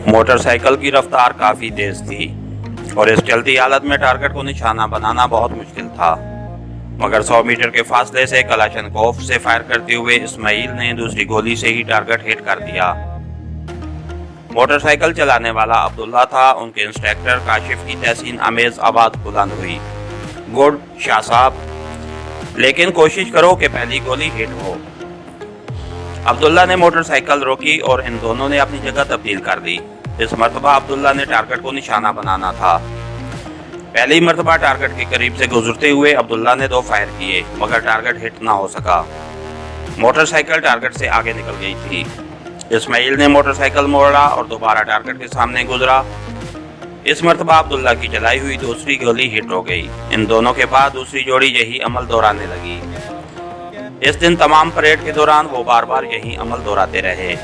Motor cycle की रफ्तार काफ़ी तेज़ थी और इस चलती हालत में टारगेट को निशाना बनाना बहुत मुश्किल था, मगर 100 मीटर के फासले से कलाशनकोव से फायर करते हुए इस्माइल ने दूसरी गोली से ही टारगेट हिट कर दिया। मोटरसाइकिल चलाने वाला अब्दुल्ला था। उनके इंस्ट्रक्टर काशिफ की तहसीन अमेज आवाज़ बुलंद हुई, गुड शाह साहब, लेकिन कोशिश करो कि पहली गोली हिट हो। अब्दुल्ला ने मोटरसाइकिल रोकी और इन दोनों ने अपनी जगह तब्दील कर दी। इस मर्तबा अब्दुल्ला ने टारगेट को निशाना बनाना था। पहली मर्तबा टारगेट के करीब से गुजरते हुए अब्दुल्ला ने 2 फायर किए, मगर टारगेट हिट ना हो सका। मोटरसाइकिल टारगेट से आगे निकल गई थी। इस्माइल ने मोटरसाइकिल मोड़ा और दोबारा टारगेट के सामने गुजरा। इस मर्तबा अब्दुल्ला की चलाई हुई दूसरी गोली हिट हो गई। इन दोनों के बाद दूसरी जोड़ी यही अमल दोहराने लगी। इस दिन तमाम परेड के दौरान वो बार बार यही अमल दोहराते रहे।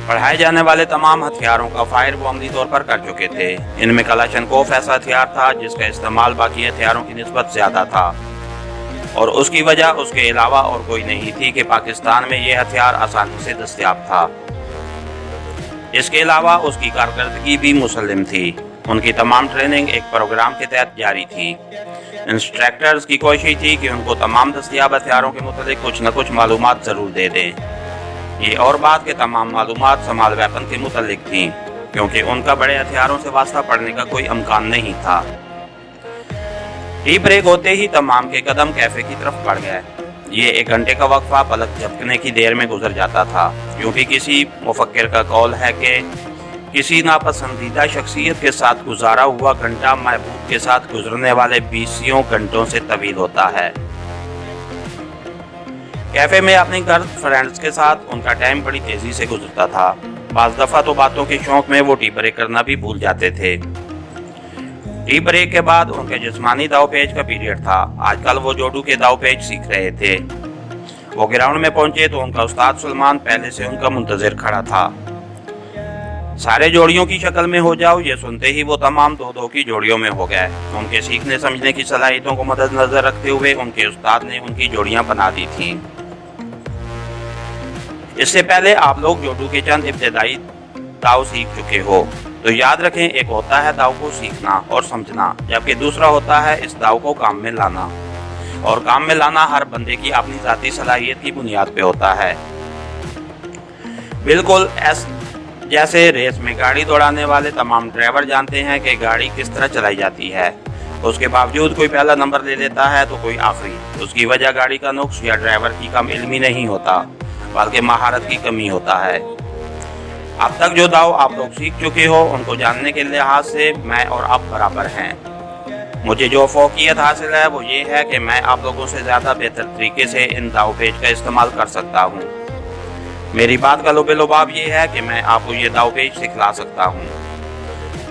पढ़ाए जाने वाले तमाम हथियारों का फायर वो अमली तौर पर कर चुके थे। इनमें कलाशनकोव ऐसा हथियार था जिसका इस्तेमाल बाकी हथियारों की निस्बत ज्यादा था, और उसकी वजह उसके अलावा और कोई नहीं थी कि पाकिस्तान में ये हथियार आसानी से दस्तयाब था। इसके अलावा उसकी कारकर्दगी भी मुसल्लिम थी। उनकी तमाम ट्रेनिंग एक प्रोग्राम के तहत जारी थी। इंस्ट्रक्टर्स की कोशिश थी कि उनको तमाम दस्तयाब हथियारों के मुतालिक कुछ न कुछ मालूमात ज़रूर दे दें। ये और बात के तमाम मालूमात समाल वेपन के मुतालिक थी, क्योंकि उनका बड़े हथियारों से वास्ता पड़ने का कोई इम्कान नहीं था। टी ब्रेक होते ही तमाम के कदम कैफे की तरफ बढ़ गए। ये 1 घंटे का वक्फा पलक झपकने की देर में गुजर जाता था, क्योंकि किसी मुफक्किर का कौल है कि किसी नापसंदीदा शख्सियत के साथ गुजारा हुआ घंटा महबूब के साथ गुजरने वाले 20 घंटों से तवील होता है। कैफे में अपनी गर्ल फ्रेंड्स के साथ उनका टाइम बड़ी तेजी से गुजरता था। बाज़ दफ़ा तो बातों के शौक में वो टी ब्रेक करना भी भूल जाते थे। टी ब्रेक के बाद उनके जिस्मानी दाव पेच का पीरियड था। आजकल वो जोडू के दाव पेच सीख रहे थे। वो ग्राउंड में पहुंचे तो उनका उस्ताद सुलेमान पहले से उनका मुंतजिर खड़ा था। सारे जोड़ियों की शक्ल में हो जाओ, ये सुनते ही वो तमाम 2-2 की जोड़ियों में हो गए। उनके सीखने समझने की सलाहियतों को मद्देनजर रखते हुए उनके उस्ताद ने उनकी जोड़ियां बना दी थीं। इससे पहले आप लोग जोडू के चंद इब्तदाई दाव सीख चुके हो, तो याद रखें, एक होता है दाव को सीखना और समझना, जबकि दूसरा होता है इस दाव को काम में लाना। और काम में लाना हर बंदे की अपनी ज़ाती सलाहियत की बुनियाद पे होता है। बिल्कुल जैसे रेस में गाड़ी दौड़ाने वाले तमाम ड्राइवर जानते हैं कि गाड़ी किस तरह चलाई जाती है। उसके बावजूद कोई पहला नंबर ले लेता है तो कोई आखिरी। उसकी वजह गाड़ी का नुक्स या ड्राइवर की कम इल्मी नहीं होता, बल्कि महारत की कमी होता है। अब तक जो दाव आप लोग सीख चुके हो, उनको जानने के लिहाज से मैं और आप बराबर हैं। मुझे जो फोकियत हासिल है वो ये है कि मैं आप लोगों से ज़्यादा बेहतर तरीके से इन दाव पेच का इस्तेमाल कर सकता हूँ। मेरी बात का लुबाब ये है कि मैं आपको ये दाव पेच सिखला सकता हूँ।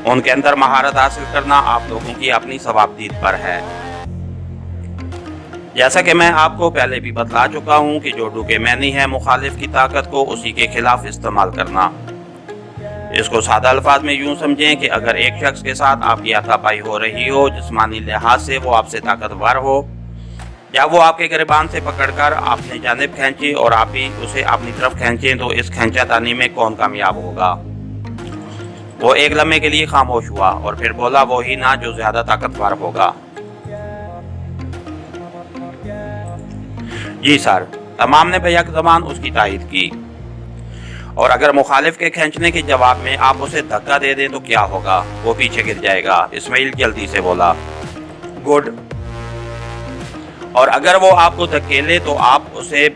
उनके अंदर महारत हासिल करना आप लोगों की अपनी सवाबदीद पर है। जैसा कि मैं आपको पहले भी बतला चुका हूँ कि जोडू के मैनी है मुखालिफ की ताकत को उसी के खिलाफ इस्तेमाल करना। इसको सादा अल्फाज में यूं समझें कि अगर एक शख्स के साथ आपकी हाथापाई हो रही हो, जिस्मानी लिहाज से वो आपसे ताकतवर हो, या वो आपके गिरबान से पकड़कर अपनी जानिब खींचे और आप भी उसे अपनी तरफ खींचें, तो इस खींचातानी में कौन कामयाब होगा? वो एक लम्हे के लिए खामोश हुआ और फिर बोला, वो ही ना जो ज्यादा ताकतवर होगा। जी सर। तमाम ने बेयक ज़बान उसकी तायीद की। और अगर मुखालिफ के खींचने के जवाब में आप उसे धक्का दे दें तो क्या होगा? वो पीछे गिर जाएगा। इस्माइल जल्दी से बोला, गुड। और अगर वो आपको धकेले तो आप उसे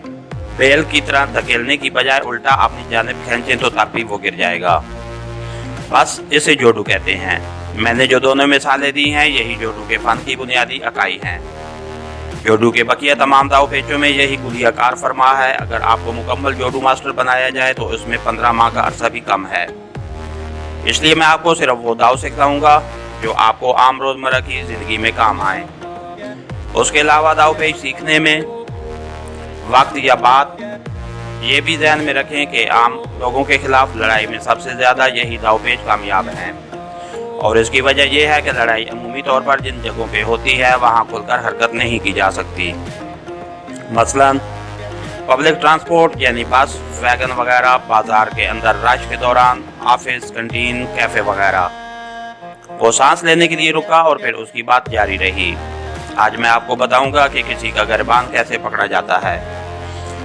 बेल की तरह धकेलने की बजाय उल्टा अपनी जानिब खींचें तो तब भी वो गिर जाएगा। बस इसे जोडू कहते हैं। मैंने जो दोनों मिसालें दी हैं, यही जोडू के फन की बुनियादी इकाई हैं। जोडू के बकिया तमाम दाव पेचों में यही कुलिया कार फरमा है। अगर आपको मुकम्मल जोडू मास्टर बनाया जाए तो इसमें 15 माह का अरसा भी कम है। इसलिए मैं आपको सिर्फ वो दाव सिखाऊंगा जो आपको आम रोजमर्रा की जिंदगी में काम आए। उसके अलावा दाव पेच सीखने में वक्त या बात ये भी ध्यान में रखें कि आम लोगों के खिलाफ लड़ाई में सबसे ज़्यादा यही दाव पेच कामयाब हैं। और इसकी वजह यह है कि लड़ाई अमूमी तौर पर जिन जगहों पे होती है वहाँ खुलकर हरकत नहीं की जा सकती। मसलन पब्लिक ट्रांसपोर्ट यानी बस, वैगन वगैरह, बाजार के अंदर रश के दौरान, ऑफिस, कैंटीन, कैफे वगैरह। वो सांस लेने के लिए रुका और फिर उसकी बात जारी रही। आज मैं आपको बताऊंगा कि किसी का गिरबान कैसे पकड़ा जाता है,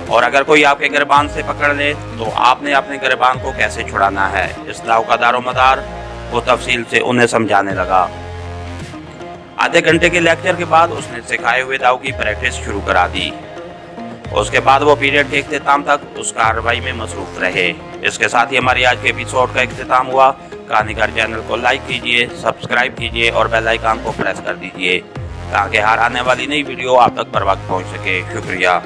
और अगर कोई आपके गिरबान से पकड़ ले तो आपने अपने गिरबान को कैसे छुड़ाना है। इस दाव का दारोमदार वो तफसील से उन्हें समझाने लगा। आधे घंटे के लेक्चर के बाद उसने सिखाए हुए दाव की प्रैक्टिस शुरू करा दी। उसके बाद वो पीरियड के इख्तिताम तक उस कार्रवाई में मसरूफ रहे। इसके साथ ही हमारी आज के एपिसोड का इख्तिताम हुआ। कहानीकार चैनल को लाइक कीजिए, सब्सक्राइब कीजिए और बेल आइकन को प्रेस कर दीजिए ताकि हर आने वाली नई वीडियो आप तक बर वक्त पहुंच सके। शुक्रिया।